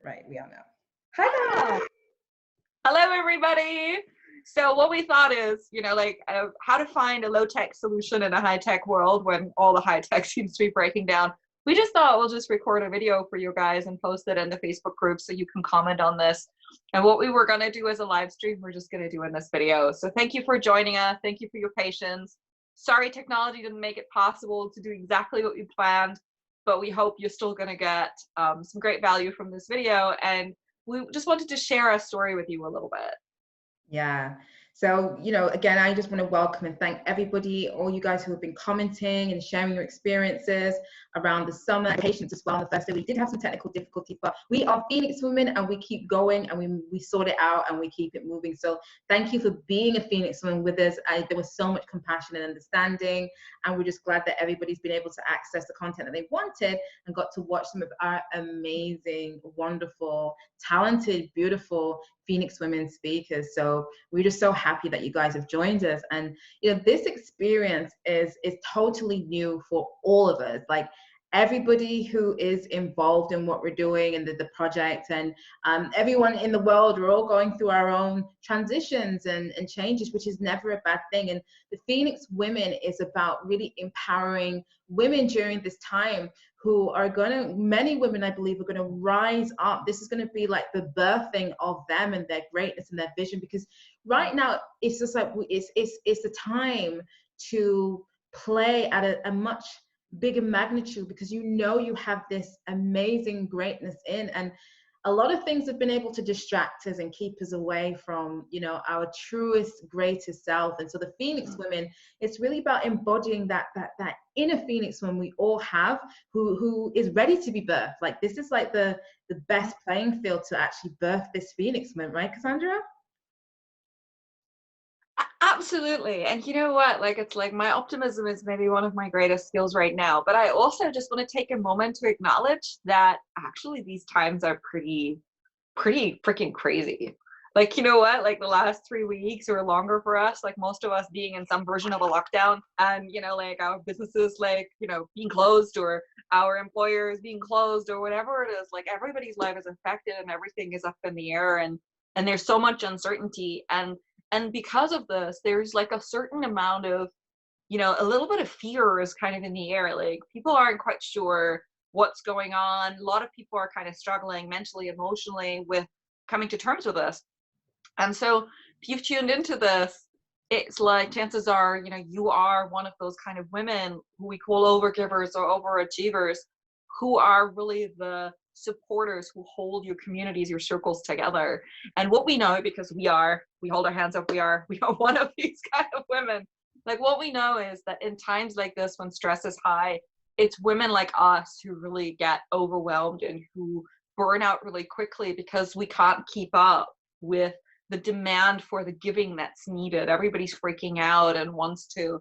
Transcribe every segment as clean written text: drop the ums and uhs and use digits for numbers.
Right, we are now. Hi there. Hello, everybody. So what we thought is, how to find a low-tech solution in a high-tech world when all the high-tech seems to be breaking down. We just thought we'll just record a video for you guys and post it in the Facebook group so you can comment on this. And what we were going to do as a live stream, we're just going to do in this video. So thank you for joining us. Thank you for your patience. Sorry, technology didn't make it possible to do exactly what we planned, but we hope you're still going to get some great value from this video. And we just wanted to share a story with you a little bit. Yeah. So, again, I just want to welcome and thank everybody, all you guys who have been commenting and sharing your experiences around the summer, and patience as well. On the first day, we did have some technical difficulty, but we are Phoenix women and we keep going and we sort it out and we keep it moving. So thank you for being a Phoenix woman with us. There was so much compassion and understanding, and we're just glad that everybody's been able to access the content that they wanted and got to watch some of our amazing, wonderful, talented, beautiful Phoenix women speakers. So we're just so happy that you guys have joined us. And this experience is totally new for all of us. Like everybody who is involved in what we're doing and the project, and everyone in the world, we're all going through our own transitions and changes, which is never a bad thing. And the Phoenix Women is about really empowering women during this time who are many women, I believe, are going to rise up. This is going to be like the birthing of them and their greatness and their vision, because right now it's just like, it's the time to play at a much bigger magnitude, because you have this amazing greatness and a lot of things have been able to distract us and keep us away from our truest, greatest self. And so the Phoenix Women, it's really about embodying that inner Phoenix woman we all have, who is ready to be birthed. Like this is like the best playing field to actually birth this Phoenix woman, right, Cassandra? Absolutely. And you know what? It's like my optimism is maybe one of my greatest skills right now. But I also just want to take a moment to acknowledge that actually these times are pretty freaking crazy. You know what? The last 3 weeks or longer for us, most of us being in some version of a lockdown, and our businesses being closed, or our employers being closed, or whatever it is, everybody's life is affected and everything is up in the air, and there's so much uncertainty. And because of this, there's a certain amount of, a little bit of fear is kind of in the air. People aren't quite sure what's going on. A lot of people are kind of struggling mentally, emotionally with coming to terms with this. And so if you've tuned into this, it's like chances are, you are one of those kind of women who we call overgivers or overachievers, who are really the supporters who hold your communities, your circles together. And what we know, because we hold our hands up, we are one of these kind of women. What we know is that in times like this, when stress is high, it's women like us who really get overwhelmed and who burn out really quickly because we can't keep up with the demand for the giving that's needed. Everybody's freaking out and wants to,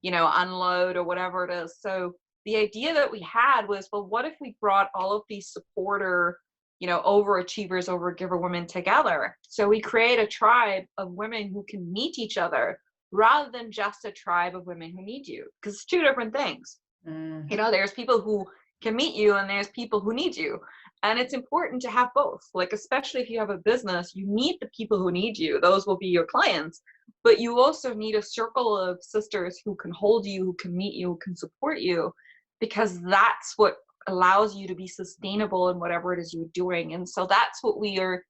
unload or whatever it is. So the idea that we had was, well, what if we brought all of these supporter, overachievers, overgiver women together? So we create a tribe of women who can meet each other rather than just a tribe of women who need you, because it's two different things. There's people who can meet you and there's people who need you. And it's important to have both. Especially if you have a business, you need the people who need you. Those will be your clients. But you also need a circle of sisters who can hold you, who can meet you, who can support you, because that's what allows you to be sustainable in whatever it is you're doing. And so that's what we are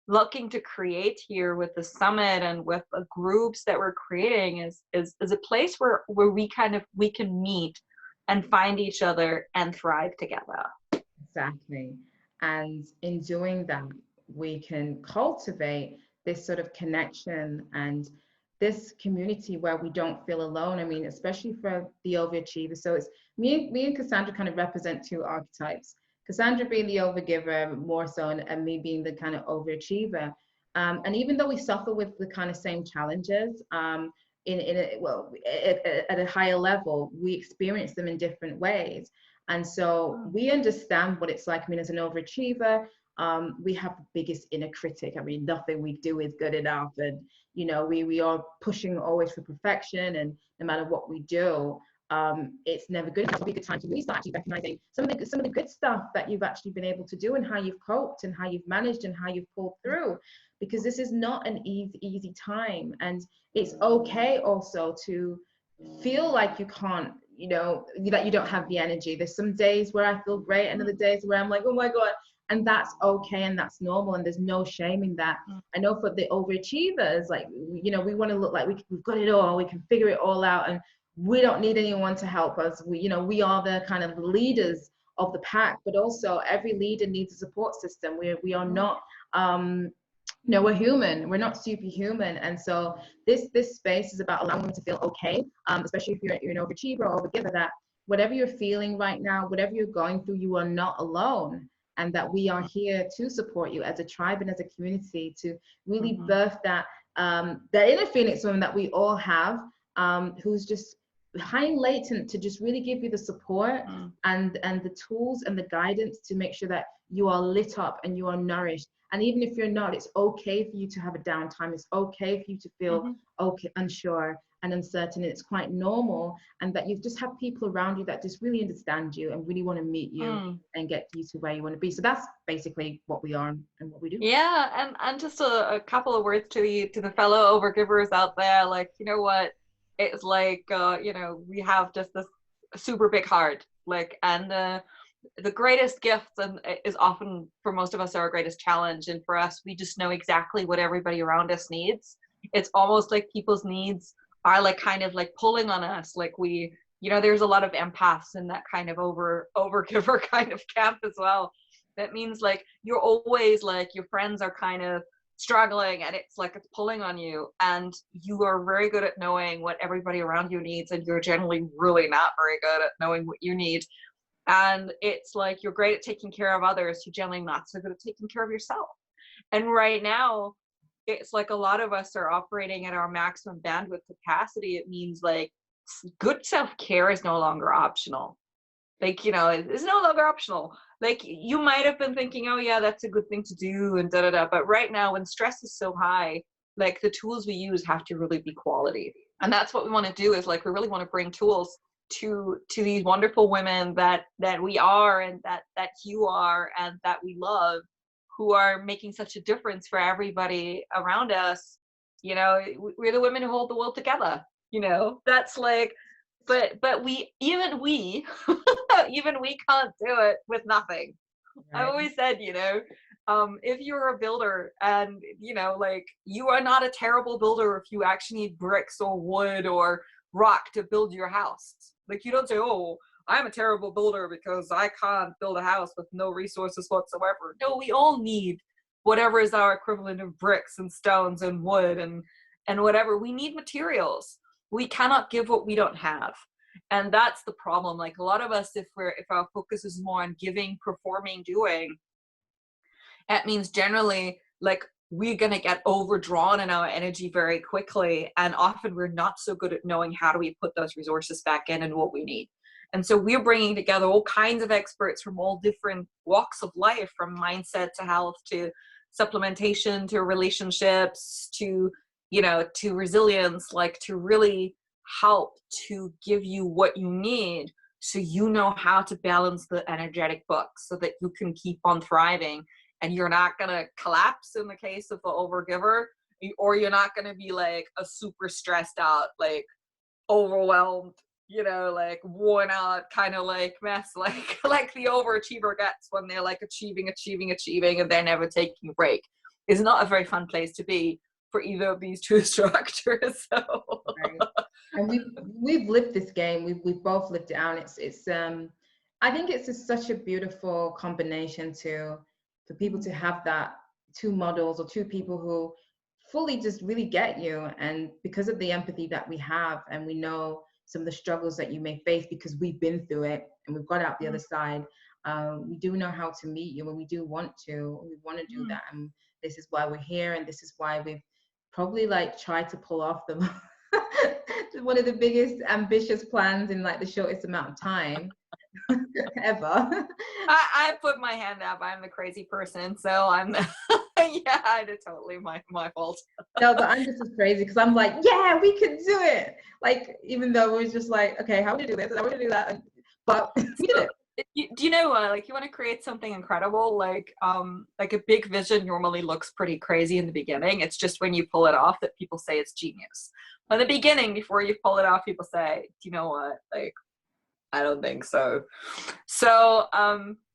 looking to create here with the summit and with the groups that we're creating is a place where we can meet and find each other and thrive together. Exactly. And in doing that, we can cultivate this sort of connection and this community where we don't feel alone. I mean, especially for the overachiever. So it's me and Cassandra kind of represent two archetypes. Cassandra being the overgiver more so, and me being the kind of overachiever. And even though we suffer with the kind of same challenges, at a higher level, we experience them in different ways. And so we understand what it's like. I mean, as an overachiever, we have the biggest inner critic. I mean, nothing we do is good enough. And, we are pushing always for perfection, and no matter what we do. it's never good. It's a good time to really start actually recognizing some of the good stuff that you've actually been able to do, and how you've coped, and how you've managed, and how you've pulled through, because this is not an easy time. And it's okay also to feel like you can't, that you don't have the energy. There's some days where I feel great, and other days where I'm like, oh my God. And that's okay, and that's normal, and there's no shame in that. I know for the overachievers, like, we want to look like we've got it all, we can figure it all out, and we don't need anyone to help us. We are the kind of leaders of the pack, but also every leader needs a support system. We are not, we're human. We're not superhuman. And so this space is about allowing them to feel okay, especially if you're an overachiever or overgiver, that whatever you're feeling right now, whatever you're going through, you are not alone. And that we are here to support you as a tribe and as a community to really birth that inner Phoenix woman that we all have, who's just high latent, to just really give you the support and the tools and the guidance to make sure that you are lit up and you are nourished. And even if you're not, it's okay for you to have a downtime. It's okay for you to feel unsure and uncertain. It's quite normal, and that you just have people around you that just really understand you and really want to meet you and get you to where you want to be. So that's basically what we are and what we do. Yeah, and just a couple of words to the fellow overgivers out there, like, you know what, it's like, we have just this super big heart, like, and the greatest gift and is often, for most of us, our greatest challenge. And for us, we just know exactly what everybody around us needs. It's almost like people's needs are like kind of like pulling on us. Like there's a lot of empaths in that kind of overgiver kind of camp as well. That means like you're always like, your friends are kind of struggling, and it's like it's pulling on you, and you are very good at knowing what everybody around you needs, and you're generally really not very good at knowing what you need. And it's like you're great at taking care of others, you're generally not so good at taking care of yourself. And right now, it's like a lot of us are operating at our maximum bandwidth capacity. It means like good self-care is no longer optional. Like, it's no longer optional. Like, you might have been thinking, oh yeah, that's a good thing to do and but right now, when stress is so high, like, the tools we use have to really be quality. And that's what we want to do, is like, we really want to bring tools to these wonderful women that we are, and that you are, and that we love, who are making such a difference for everybody around us. We're the women who hold the world together. That's like, but even we can't do it with nothing. Right. I always said, if you're a builder, and like, you are not a terrible builder if you actually need bricks or wood or rock to build your house. Like, you don't say, oh, I'm a terrible builder because I can't build a house with no resources whatsoever. No, we all need whatever is our equivalent of bricks and stones and wood and whatever. We need materials. We cannot give what we don't have. And that's the problem. Like, a lot of us, if our focus is more on giving, performing, doing, that means generally, like, we're going to get overdrawn in our energy very quickly. And often we're not so good at knowing how do we put those resources back in and what we need. And so we're bringing together all kinds of experts from all different walks of life, from mindset to health to supplementation to relationships to resilience, like, to really help to give you what you need, so you know how to balance the energetic books so that you can keep on thriving, and you're not going to collapse in the case of the overgiver, or you're not going to be like a super stressed out, like overwhelmed, like worn out kind of like mess, like the overachiever gets when they're like achieving, and they're never taking a break. It's not a very fun place to be for either of these two structures. So. Right. And we've lived this game. We've both lived it out. It's I think it's just such a beautiful combination for people to have that two models, or two people who fully just really get you, and because of the empathy that we have, and we know some of the struggles that you may face because we've been through it and we've got out the other side. We do know how to meet you, and we want to do that. And this is why we're here, and this is why we've probably like tried to pull off one of the biggest ambitious plans in like the shortest amount of time ever. I put my hand up. I'm the crazy person, so I'm Yeah, it's totally my fault. No, but I'm just as crazy because I'm like, yeah, we can do it. Like, even though it was just like, okay, how would you do this? And how would you do that? But we did So, it. do you know, like you want to create something incredible, like a big vision normally looks pretty crazy in the beginning. It's just when you pull it off that people say it's genius. In the beginning, before you pull it off, people say, do you know what? Like, I don't think so. So,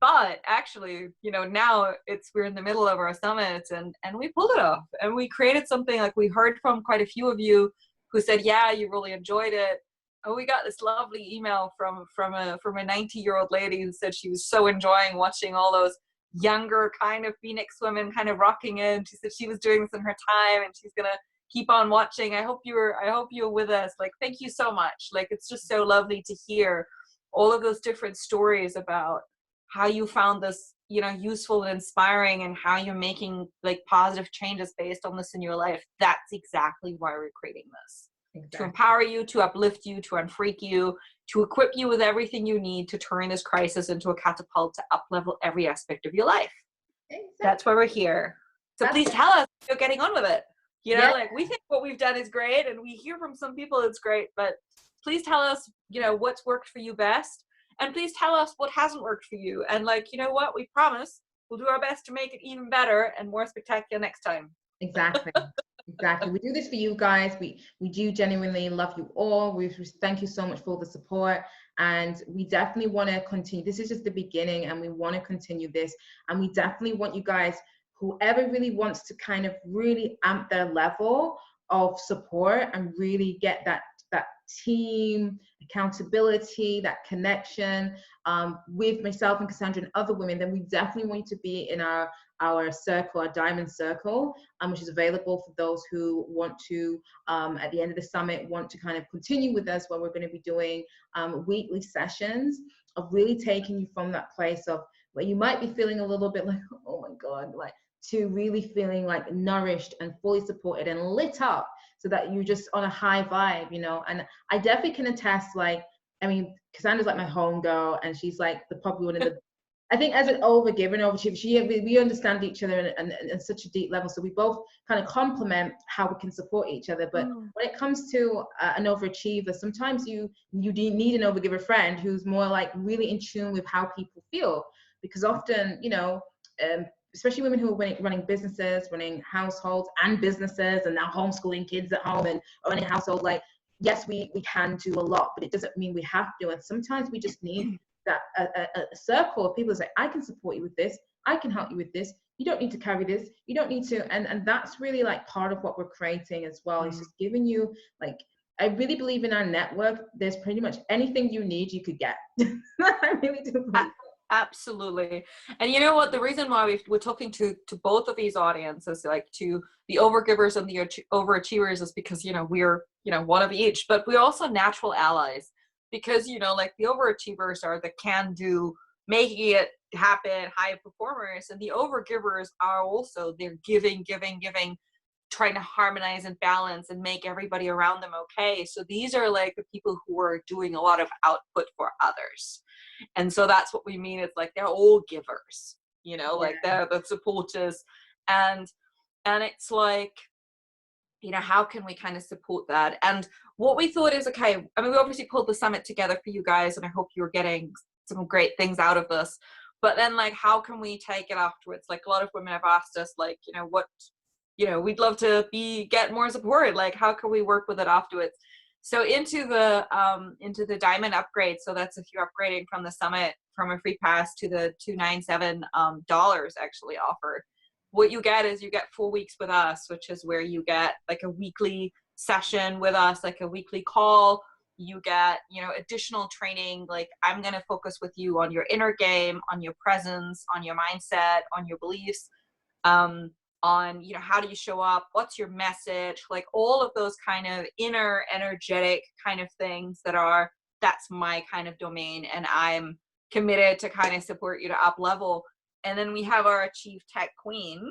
but actually, now we're in the middle of our summit and we pulled it off and we created something. Like, we heard from quite a few of you who said, yeah, you really enjoyed it. And we got this lovely email from a 90-year-old lady who said she was so enjoying watching all those younger kind of Phoenix women kind of rocking in. She said she was doing this in her time and she's gonna keep on watching. I hope you're with us. Like, thank you so much. Like, it's just so lovely to hear all of those different stories about how you found this, useful and inspiring, and how you're making like positive changes based on this in your life. That's exactly why we're creating this. Exactly. To empower you, to uplift you, to unfreak you, to equip you with everything you need to turn this crisis into a catapult to up-level every aspect of your life. Exactly. That's why we're here. So please tell us if you're getting on with it. Like, we think what we've done is great, and we hear from some people it's great, but please tell us, what's worked for you best. And please tell us what hasn't worked for you. And like, you know what? We promise we'll do our best to make it even better and more spectacular next time. Exactly. Exactly. We do this for you guys. We do genuinely love you all. We thank you so much for all the support. And we definitely want to continue. This is just the beginning, and we want to continue this. And we definitely want you guys, whoever really wants to kind of really amp their level of support and really get that team accountability, that connection with myself and Cassandra and other women, then we definitely want you to be in our circle, our diamond circle, which is available for those who want to, at the end of the summit, want to kind of continue with us, where we're going to be doing weekly sessions of really taking you from that place of where you might be feeling a little bit like, oh my God, like, to really feeling like nourished and fully supported and lit up, so that you're just on a high vibe, And I definitely can attest, like, I mean, Cassandra's like my home girl, and she's like probably one of the, I think, as an overgiver and overachiever, we understand each other in such a deep level. So we both kind of complement how we can support each other. But when it comes to an overachiever, sometimes you need an overgiver friend who's more like really in tune with how people feel, because often, especially women who are running businesses, running households and businesses, and now homeschooling kids at home and running households, like, yes, we can do a lot, but it doesn't mean we have to. And sometimes we just need that a circle of people that say, I can support you with this, I can help you with this, you don't need to carry this, you don't need to. And that's really like part of what we're creating as well. It's just giving you, like, I really believe in our network, there's pretty much anything you need you could get. I really do believe. Absolutely. And you know what, the reason why we're talking to both of these audiences, like to the overgivers and the overachievers, is because we're one of each, but we're also natural allies, because like the overachievers are the can-do, making it happen high performers, and the overgivers are also, they're giving, trying to harmonize and balance and make everybody around them okay. So these are like the people who are doing a lot of output for others. And so that's what we mean. It's like they're all givers, like they're the supporters. And it's like, how can we kind of support that? And what we thought is, okay, I mean, we obviously pulled the summit together for you guys, and I hope you're getting some great things out of this. But then, like, how can we take it afterwards? Like, a lot of women have asked us, like, what, we'd love to get more supported. Like, how can we work with it afterwards? So into the diamond upgrade, so that's if you're upgrading from the summit from a free pass to the $297 actually offered. What you get is you get 4 weeks with us, which is where you get like a weekly session with us, like a weekly call. You get, additional training. Like, I'm going to focus with you on your inner game, on your presence, on your mindset, on your beliefs, on, how do you show up? What's your message? Like, all of those kind of inner energetic kind of things that's my kind of domain. And I'm committed to kind of support you to up level. And then we have our Chief Tech Queen.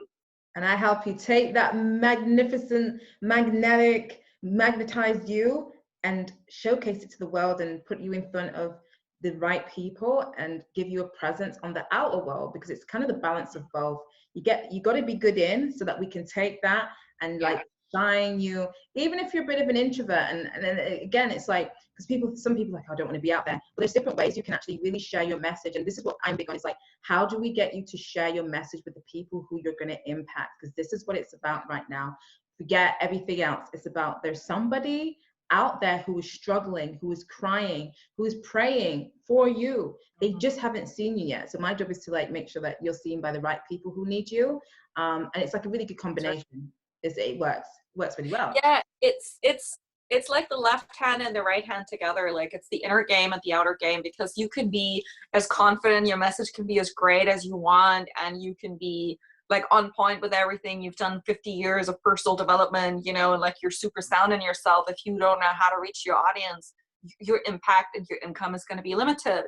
And I help you take that magnificent, magnetized you and showcase it to the world and put you in front of the right people and give you a presence on the outer world, because it's kind of the balance of both. you got to be good in so that we can take that and like shine you, even if you're a bit of an introvert. And then again, it's like, because some people are like, I don't want to be out there, but there's different ways you can actually really share your message. And this is what I'm big on. It's like, how do we get you to share your message with the people who you're going to impact? Because this is what it's about right now. Forget everything else. It's about, there's somebody out there who is struggling, who is crying, who is praying for you. They just haven't seen you yet. So my job is to like make sure that you're seen by the right people who need you. And it's like a really good combination. It works really well. Yeah, it's like the left hand and the right hand together. Like it's the inner game and the outer game, because you can be as confident, your message can be as great as you want, and you can be like on point with everything. You've done 50 years of personal development, you know, and like you're super sound in yourself. If you don't know how to reach your audience, your impact and your income is going to be limited.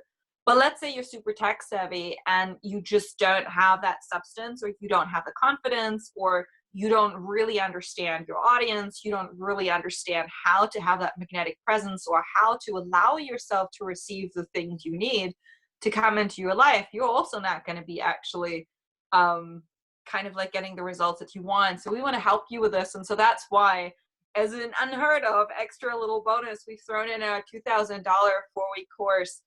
But let's say you're super tech savvy and you just don't have that substance, or you don't have the confidence, or you don't really understand your audience, you don't really understand how to have that magnetic presence, or how to allow yourself to receive the things you need to come into your life, you're also not going to be actually kind of like getting the results that you want. So we want to help you with this. And so that's why, as an unheard of extra little bonus, we've thrown in a $2,000 4-week course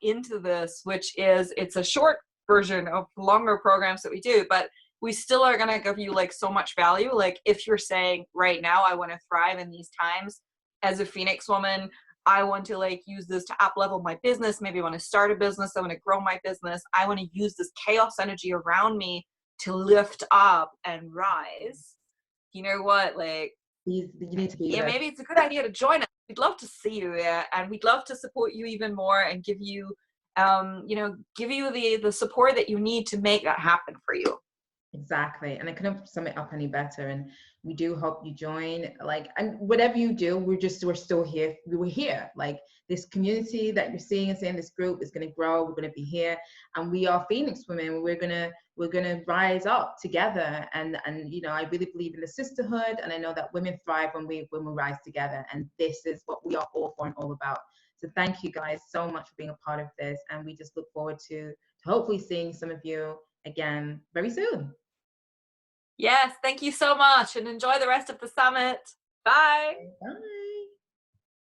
into this, which is, it's a short version of longer programs that we do, but we still are going to give you like so much value. Like if you're saying right now, I want to thrive in these times as a Phoenix woman, I want to like use this to up level my business. Maybe I want to start a business. I want to grow my business. I want to use this chaos energy around me to lift up and rise. You know what? Like, you need to be yeah, maybe it's a good idea to join us. We'd love to see you there, and we'd love to support you even more and give you, you know, give you the support that you need to make that happen for you. Exactly. And I couldn't sum it up any better. And we do hope you join, like, and whatever you do, we're still here. We're here. Like this community that you're seeing and saying, this group is going to grow. We're going to be here, and we are Phoenix women. We're going to rise up together. And, you know, I really believe in the sisterhood. And I know that women thrive when we rise together. And this is what we are all for and all about. So thank you guys so much for being a part of this. And we just look forward to hopefully seeing some of you again very soon. Yes, thank you so much, and enjoy the rest of the summit. Bye. Bye.